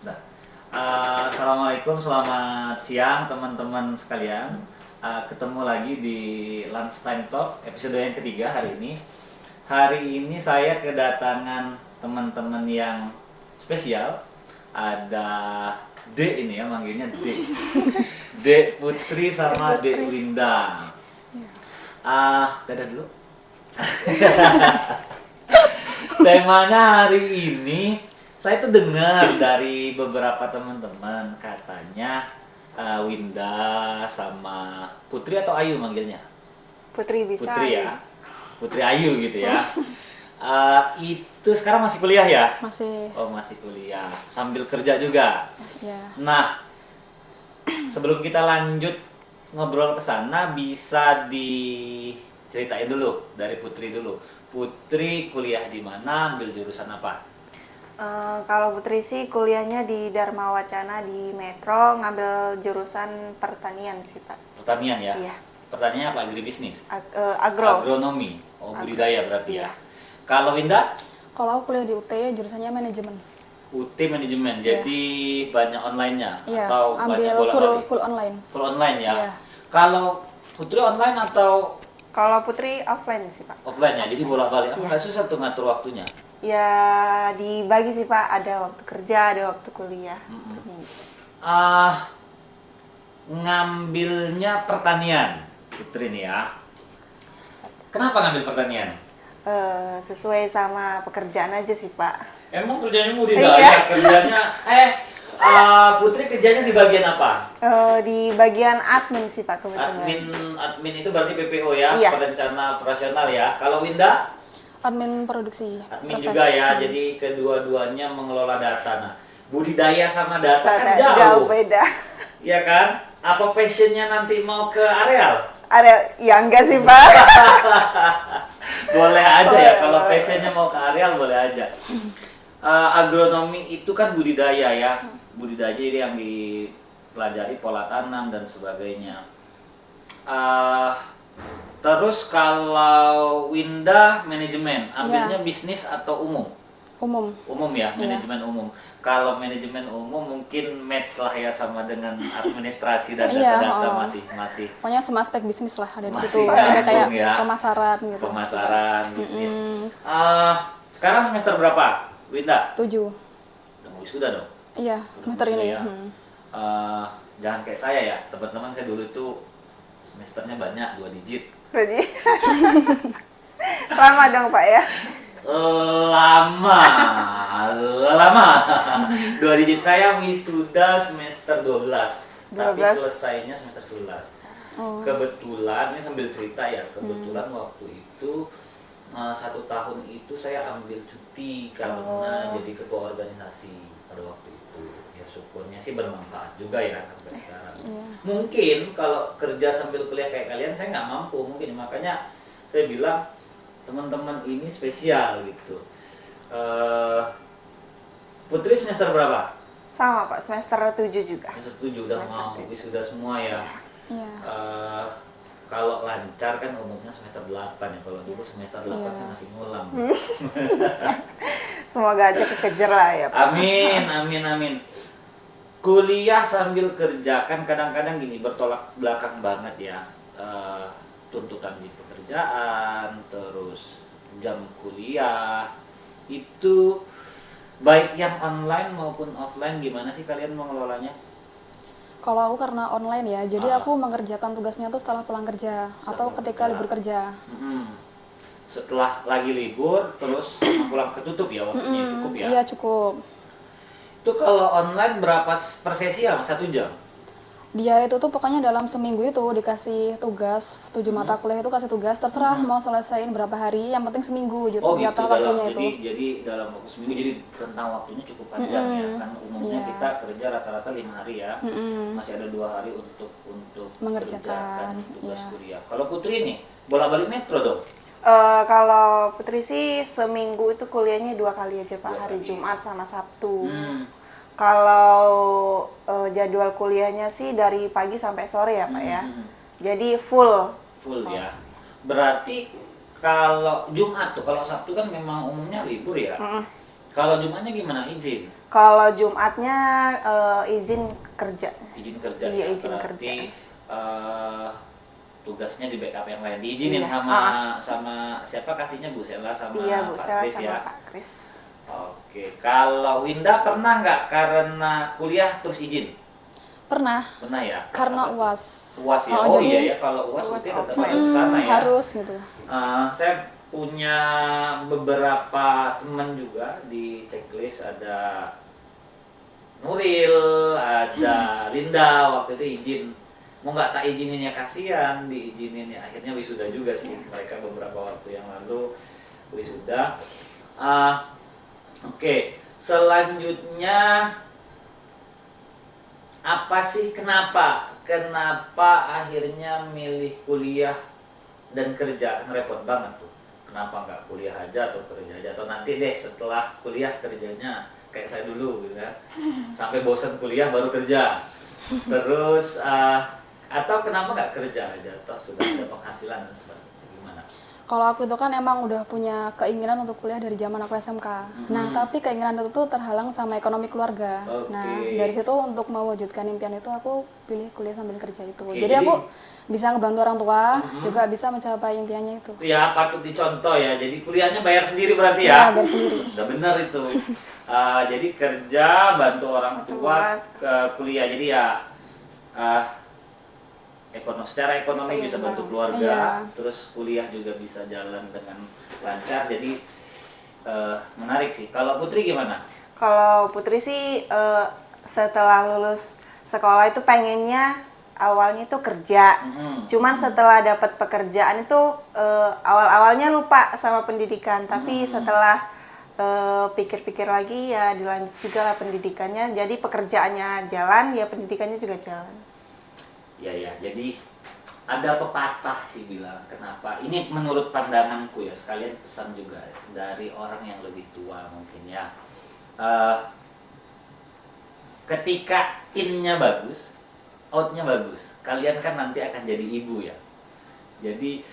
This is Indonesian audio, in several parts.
Nah, Assalamualaikum, selamat siang teman-teman sekalian. Ketemu lagi di Lunchtime Talk episode yang ketiga hari ini. Hari ini saya kedatangan teman-teman yang spesial. Ada D ini ya, manggilnya D. D Putri sama D Winda. Dadah dulu. Temanya hari ini saya tuh dengar dari beberapa teman-teman katanya Winda sama Putri atau Ayu manggilnya? Putri bisa. Putri ya, Putri Ayu gitu ya. Itu sekarang masih kuliah ya? Masih. Oh masih kuliah, sambil kerja juga. Ya. Nah, sebelum kita lanjut ngobrol ke sana, bisa diceritain dulu dari Putri dulu. Putri kuliah di mana, ambil jurusan apa? Kalau Putri sih kuliahnya di Dharma Wacana di Metro, ngambil jurusan pertanian sih Pak. Pertanian ya? Iya. Pertaniannya apa? Agribisnis? Agro. Agronomi? Oh, budidaya berarti Iya. ya? Kalau Winda? Kalau aku kuliah di UT jurusannya manajemen. UT manajemen, Iya. jadi banyak online-nya? Iya, Atau banyak ambil bola-balik? full online. Full online ya? Iya. Kalau Putri online atau Kalau Putri offline sih Pak. offline ya? Jadi bolak-balik? Iya. Nggak susah tuh ngatur waktunya? Ya dibagi sih Pak, ada waktu kerja, ada waktu kuliah. Ngambilnya pertanian, Putri nih ya. Kenapa ngambil pertanian? Sesuai sama pekerjaan aja sih Pak. Emang kerjanya budidaya, Iya. kerjanya Putri kerjanya di bagian apa? Di bagian admin sih Pak kebetulan. Admin itu berarti PPO ya, Iya. perencana operasional ya. Kalau Winda, Admin produksi. admin proses. juga ya. Jadi kedua-duanya mengelola data. Nah, budidaya sama data kan Jauh jauh, beda. ya kan? Apa passionnya nanti mau ke areal? Ada ya enggak sih Pak. Boleh aja ya, Boleh, kalau boleh. passionnya mau ke areal boleh aja. Agronomi itu kan budidaya ya, budidaya jadi yang dipelajari pola tanam dan sebagainya. Terus kalau Winda manajemen, ambilnya bisnis atau umum? Umum. Umum ya, Iya. manajemen umum. Kalau manajemen umum mungkin match lah ya sama dengan administrasi dan Iya, data-data oh. masih Pokoknya semua aspek bisnis lah ada di Masih situ. Ada kayak nyambung ya. pemasaran gitu. pemasaran, bisnis. Mm-mm. Sekarang semester berapa, Winda? 7. Udah mau wisuda dong? Iya, semester Wisuda ini. ya. Jangan kayak saya ya, teman-teman saya dulu itu semesternya banyak, 2 digit. Jadi lama dong Pak ya. Lama 2 digit. Saya wisuda semester 12 tapi 12. selesainya semester 11. Oh. Kebetulan, ini sambil cerita ya, kebetulan waktu itu 1 tahun itu saya ambil cuti karena jadi ketua organisasi pada waktu itu. Ya syukurnya sih bermanfaat juga ya sampai sekarang. Iya. Mungkin kalau kerja sambil kuliah kayak kalian saya nggak mampu mungkin, makanya saya bilang teman-teman ini spesial gitu. Putri semester berapa? Sama Pak, semester 7 juga. Semester 7 udah Semester mau 7. wisuda semua ya. Iya. Kalau lancar kan umumnya semester 8 ya. Kalau dulu semester 8 Iya. saya masih ngulang. Semoga aja kekejar lah ya Pak. Amin, amin, amin. Kuliah sambil kerja kan kadang-kadang gini bertolak belakang banget ya. Tuntutan di pekerjaan, terus jam kuliah itu baik yang online maupun offline, gimana sih kalian mengelolanya? Kalau aku karena online ya, jadi Ah. aku mengerjakan tugasnya tuh setelah pulang kerja atau Setelah ketika kerja. libur kerja. Setelah lagi libur terus pulang ketutup ya waktunya cukup ya. Iya cukup. Itu kalau online berapa per sesi ya? 1 jam? Dia itu tuh pokoknya dalam seminggu itu dikasih tugas 7 mata kuliah itu kasih tugas terserah mau selesaiin berapa hari, yang penting seminggu Oh gitu, jatah dalam, waktunya itu. jadi dalam waktu seminggu, jadi rentang waktunya cukup panjang ya. Kan umumnya Iya. kita kerja rata-rata 5 hari ya. Masih ada 2 hari untuk Mengerjakan, tugas iya. kuliah. Kalau Putri nih bolak-balik metro dong? Kalau Putri sih seminggu itu kuliahnya 2 kali aja Pak, 2 hari kali. Jumat sama Sabtu. Hmm. Kalau jadwal kuliahnya sih dari pagi sampai sore ya Pak ya. Jadi full. Full ya. Berarti kalau Jumat tuh, kalau Sabtu kan memang umumnya libur ya. Kalau Jumatnya gimana, izin? Kalau Jumatnya izin kerja. Izin kerja Iya, ya, izin berarti kerja. tugasnya di backup yang lain. Diizinin Iya, sama siapa kasihnya, Bu Sela sama Iya, Bu Pak Sela Kris sama ya. Pak Kris. Oke, kalau Winda pernah nggak karena kuliah terus izin? Pernah, Pernah ya? karena Apa tuh? UAS. UAS ya. Oh, Oh jadi iya ya, kalau UAS UAS berarti tetap offline. harus ke sana ya. Harus gitu. Saya punya beberapa teman juga di checklist, ada Nuril, ada Linda waktu itu izin. Mau nggak tak izinin ya kasihan, diizinin ya akhirnya wisuda juga sih mereka beberapa waktu yang lalu wisuda. Oke, selanjutnya apa sih kenapa akhirnya milih kuliah dan kerja? Kan repot banget tuh. Kenapa nggak kuliah aja atau kerja aja, atau nanti deh setelah kuliah kerjanya kayak saya dulu gitu kan, sampai bosan kuliah baru kerja. Terus atau kenapa nggak kerja aja atau sudah ada penghasilan dan sebagainya, gimana? Kalau aku itu kan emang udah punya keinginan untuk kuliah dari zaman aku SMK. Nah, tapi keinginan itu tuh terhalang sama ekonomi keluarga. Oke. Nah, dari situ untuk mewujudkan impian itu aku pilih kuliah sambil kerja itu. Oke, Jadi jadi- aku bisa ngebantu orang tua, juga bisa mencapai impiannya itu. Ya patut dicontoh ya, jadi kuliahnya bayar sendiri berarti Ya, ya? biar sendiri. Udah benar itu. Jadi kerja bantu orang tua ke kuliah, jadi ya secara ekonomi bisa bantu Seimbang. keluarga, Iya. terus kuliah juga bisa jalan dengan lancar, jadi menarik sih. Kalau Putri gimana? Kalau Putri sih setelah lulus sekolah itu pengennya awalnya itu kerja. Cuman setelah dapat pekerjaan itu awal-awalnya lupa sama pendidikan, tapi setelah pikir-pikir lagi ya dilanjut juga lah pendidikannya. Jadi pekerjaannya jalan, ya pendidikannya juga jalan. Ya, jadi ada pepatah sih bilang, kenapa? Ini menurut pandanganku ya, sekalian pesan juga dari orang yang lebih tua mungkin ya. Ketika in-nya bagus, out-nya bagus. Kalian kan nanti akan jadi ibu ya. Jadi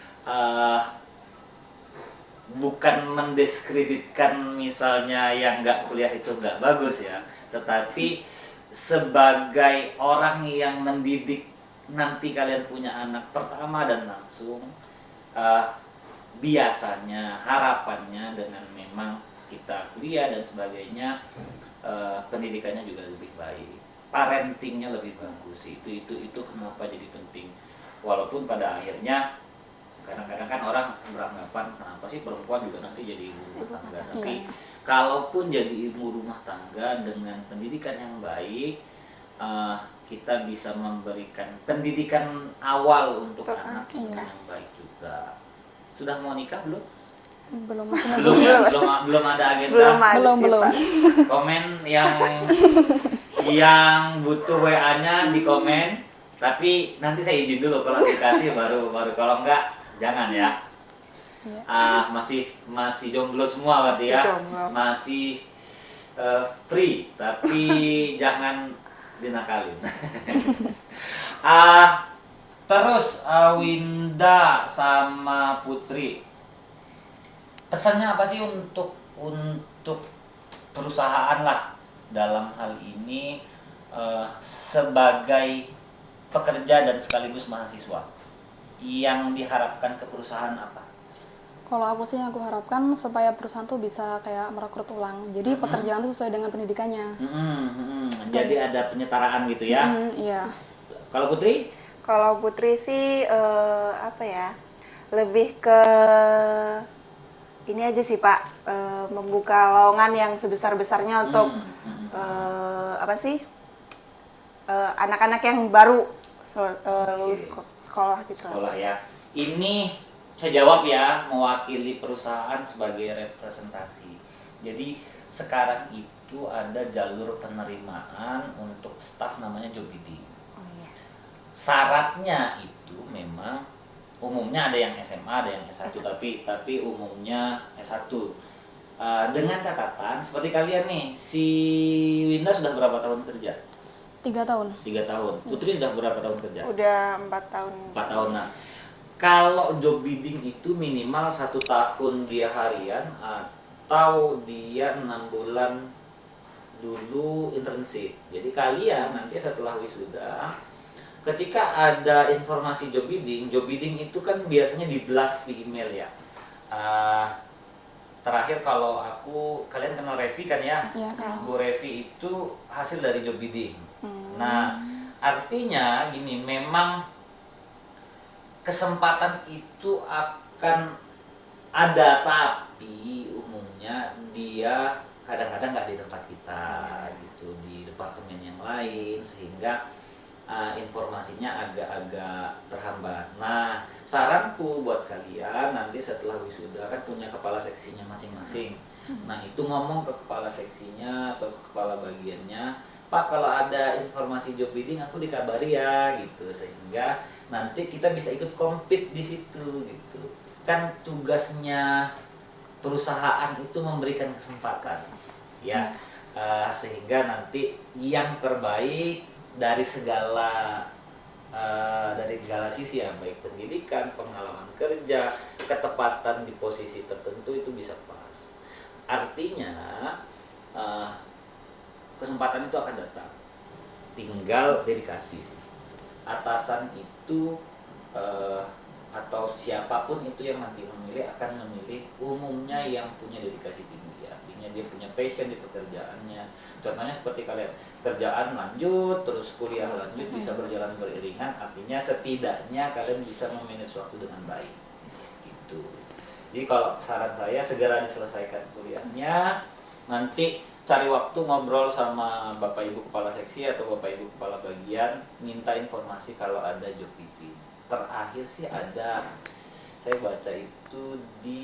bukan mendiskreditkan misalnya yang nggak kuliah itu nggak bagus ya, tetapi sebagai orang yang mendidik nanti kalian punya anak pertama dan langsung, biasanya harapannya dengan memang kita kuliah dan sebagainya, pendidikannya juga lebih baik, parentingnya lebih bagus. Itu kenapa jadi penting, walaupun pada akhirnya kadang-kadang kan orang beranggapan kenapa sih perempuan juga nanti jadi ibu rumah tangga, tapi kalaupun jadi ibu rumah tangga dengan pendidikan yang baik, kita bisa memberikan pendidikan awal untuk anak yang baik juga. Sudah mau nikah belum? Belum Belum ya? Belum ada agenda? Belum ada sih, belum. Pak. Komen yang butuh WA-nya di komen, tapi nanti saya izin dulu, kalau dikasih baru kalau enggak jangan ya. Masih jomblo semua berarti ya. Jomblo. Masih free, tapi jangan dinakalin. Terus Winda sama Putri, pesannya apa sih untuk perusahaan lah dalam hal ini, sebagai pekerja dan sekaligus mahasiswa, yang diharapkan ke perusahaan apa? Kalau aku sih yang aku harapkan supaya perusahaan tuh bisa kayak merekrut ulang. Jadi pekerjaan tuh sesuai dengan pendidikannya. Jadi ada penyetaraan gitu ya. Iya. Kalau Putri? Kalau Putri sih apa ya? Lebih ke ini aja sih Pak, membuka lowongan yang sebesar-besarnya untuk apa sih? Anak-anak yang baru lulus sekolah gitu. Sekolah ya. Ini saya jawab ya, mewakili perusahaan sebagai representasi. Jadi sekarang itu ada jalur penerimaan untuk staf namanya job bidding. Oh iya. Syaratnya itu memang umumnya ada yang SMA, ada yang S1, tapi umumnya S1. Dengan catatan seperti kalian nih, si Winda sudah berapa tahun kerja? 3 tahun. 3 tahun. Putri sudah berapa tahun kerja? Udah 4 tahun. 4 tahun. Nah, kalau job bidding itu minimal 1 tahun dia harian atau dia 6 bulan dulu internship. Jadi kalian nanti setelah wisuda, ketika ada informasi job bidding itu kan biasanya di-blast di email ya. Terakhir kalau kalian kenal Revi kan ya? Iya, kenal. Bu Revi itu hasil dari job bidding. Nah, artinya gini, memang kesempatan itu akan ada, tapi umumnya dia kadang-kadang nggak di tempat kita gitu, di departemen yang lain, sehingga informasinya agak-agak terhambat. Nah, saranku buat kalian nanti setelah wisuda kan punya kepala seksinya masing-masing. Nah, itu ngomong ke kepala seksinya atau ke kepala bagiannya, Pak, kalau ada informasi job bidding aku dikabari ya gitu, sehingga nanti kita bisa ikut compete di situ gitu. Kan tugasnya perusahaan itu memberikan kesempatan ya, sehingga nanti yang terbaik dari segala sisi ya, baik pendidikan, pengalaman kerja, ketepatan di posisi tertentu itu bisa pas. Artinya kesempatan itu akan datang, tinggal dedikasi sih. Atasan itu atau siapapun itu yang nanti memilih akan memilih umumnya yang punya dedikasi tinggi, artinya dia punya passion di pekerjaannya. Contohnya seperti kalian, kerjaan lanjut, terus kuliah lanjut, bisa berjalan beriringan, artinya setidaknya kalian bisa memanage waktu dengan baik gitu. Jadi kalau saran saya, segera diselesaikan kuliahnya, nanti cari waktu ngobrol sama Bapak Ibu Kepala Seksi atau Bapak Ibu Kepala Bagian, minta informasi kalau ada job bidding. Terakhir sih ada, saya baca itu di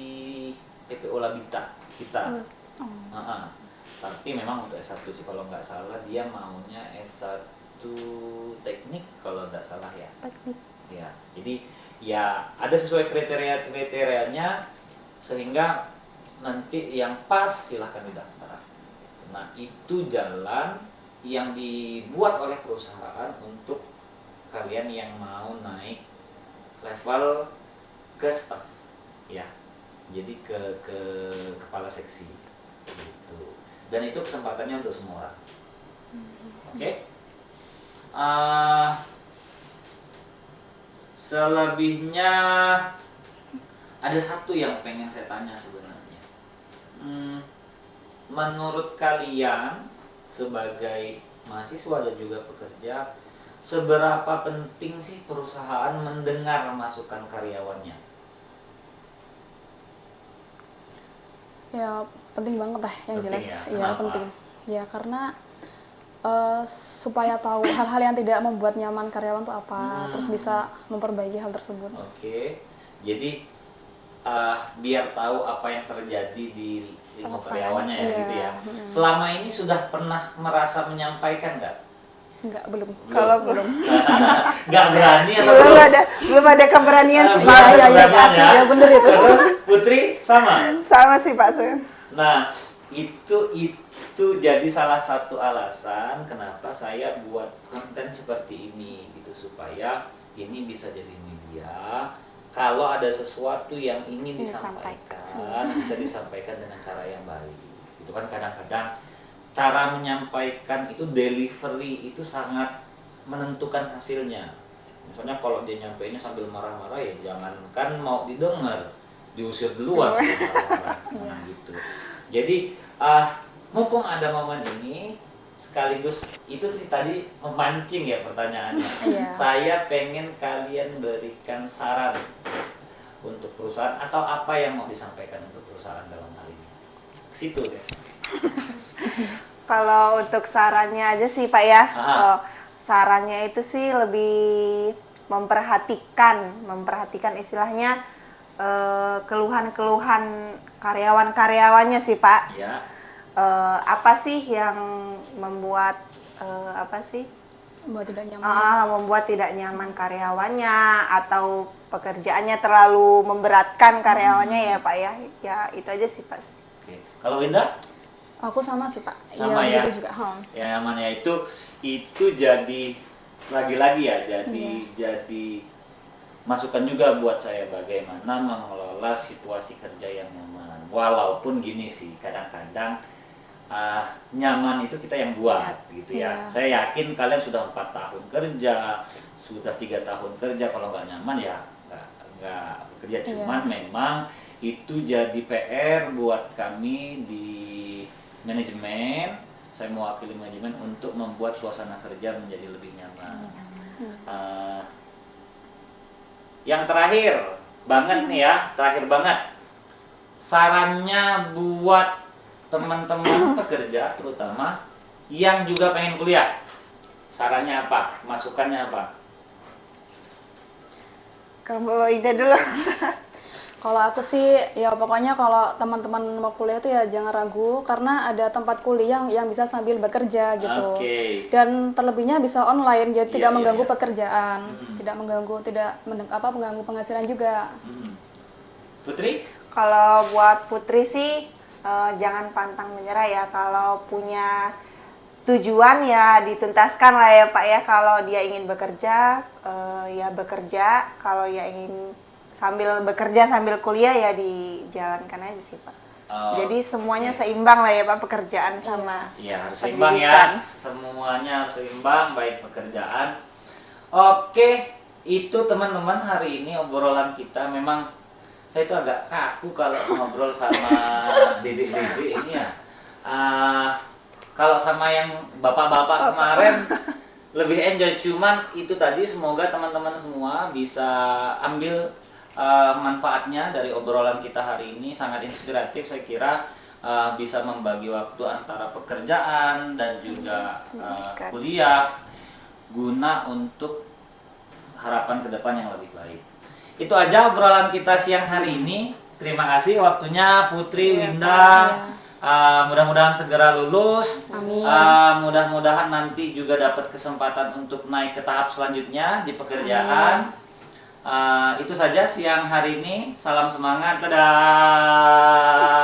PPO Labita kita. Tapi memang untuk S1 sih kalau nggak salah dia maunya S1 teknik kalau nggak salah ya. Teknik. Ya, jadi ya ada sesuai kriterianya, sehingga nanti yang pas silahkan didaftar. Nah, itu jalan yang dibuat oleh perusahaan untuk kalian yang mau naik level ke staff ya, jadi ke kepala seksi gitu. Dan itu kesempatannya untuk semua orang. Oke. Selebihnya ada satu yang pengen saya tanya sebenarnya. Menurut kalian sebagai mahasiswa dan juga pekerja, seberapa penting sih perusahaan mendengar masukan karyawannya? Ya penting banget lah yang Penting jelas. ya? Ya Kenapa? penting. Ya karena supaya tahu hal-hal yang tidak membuat nyaman karyawan itu apa, terus bisa memperbaiki hal tersebut. Oke. Jadi biar tahu apa yang terjadi di lingkup karyawannya ya, Iya. gitu ya. Selama ini sudah pernah merasa menyampaikan nggak? Enggak, belum. Kalau belum Nggak berani atau belum ada keberanian sih Pak. Belum Iya, keberanian ya? ya bener itu. Terus Putri sama? Sama sih Pak Sun. Nah, itu jadi salah satu alasan kenapa saya buat konten seperti ini gitu, supaya ini bisa jadi media. Kalau ada sesuatu yang ingin disampaikan, bisa disampaikan dengan cara yang baik. Itu kan kadang-kadang cara menyampaikan itu, delivery itu sangat menentukan hasilnya. Misalnya kalau dia nyampeinnya sambil marah-marah, ya jangankan mau didengar, diusir duluan sambil marah-marah. Nah, gitu. Jadi mumpung ada momen ini, sekaligus itu tadi memancing ya pertanyaannya. Iya. Saya pengen kalian berikan saran untuk perusahaan atau apa yang mau disampaikan untuk perusahaan dalam hal ini. Ke situ deh. Kalau untuk sarannya aja sih Pak ya, Ah. sarannya itu sih lebih memperhatikan istilahnya keluhan-keluhan karyawan-karyawannya sih Pak. Ya. Apa sih yang membuat Buat tidak nyaman. membuat tidak nyaman karyawannya atau pekerjaannya terlalu memberatkan karyawannya ya Pak ya. Ya itu aja sih Pak. Oke. Kalau Winda? Aku sama sih Pak. Sama ya? Gitu juga. Ya namanya itu jadi lagi-lagi ya, jadi masukan juga buat saya bagaimana mengelola situasi kerja yang nyaman. Walaupun gini sih, kadang-kadang nyaman itu kita yang buat gitu ya. Iya. Saya yakin kalian sudah 4 tahun kerja, sudah 3 tahun kerja, kalau nggak nyaman ya nggak bekerja. Cuman memang itu jadi PR buat kami di manajemen. Saya mewakili manajemen untuk membuat suasana kerja menjadi lebih nyaman. Yang terakhir banget nih ya, terakhir banget, sarannya buat teman-teman pekerja terutama yang juga pengen kuliah, sarannya apa? Masukannya apa? Kalau bawa ide dulu. Kalau aku sih ya pokoknya kalau teman-teman mau kuliah itu ya jangan ragu karena ada tempat kuliah yang bisa sambil bekerja gitu. Oke. Dan terlebihnya bisa online jadi Iya, tidak iya, mengganggu iya. pekerjaan, tidak mengganggu mengganggu penghasilan juga. Putri? Kalau buat Putri sih jangan pantang menyerah ya. Kalau punya tujuan ya dituntaskan lah ya Pak ya. Kalau dia ingin bekerja ya bekerja. Kalau ya ingin sambil bekerja sambil kuliah ya dijalankan aja sih Pak. Jadi semuanya seimbang lah ya Pak, pekerjaan sama Iya, harus seimbang pendidikan. ya. Semuanya harus seimbang, baik pekerjaan. Oke, itu teman-teman hari ini obrolan kita. Memang saya itu agak kaku kalau ngobrol sama Dede-dede ini ya. Kalau sama yang bapak-bapak kemarin lebih enjoy. Cuman itu tadi, semoga teman-teman semua bisa ambil manfaatnya dari obrolan kita hari ini. Sangat inspiratif saya kira, bisa membagi waktu antara pekerjaan dan juga kuliah guna untuk harapan ke depan yang lebih baik. Itu aja obrolan kita siang hari ini. Terima kasih waktunya Putri, Winda. Mudah-mudahan segera lulus. Amin. Mudah-mudahan nanti juga dapat kesempatan untuk naik ke tahap selanjutnya di pekerjaan. Itu saja siang hari ini. Salam semangat. Dadah.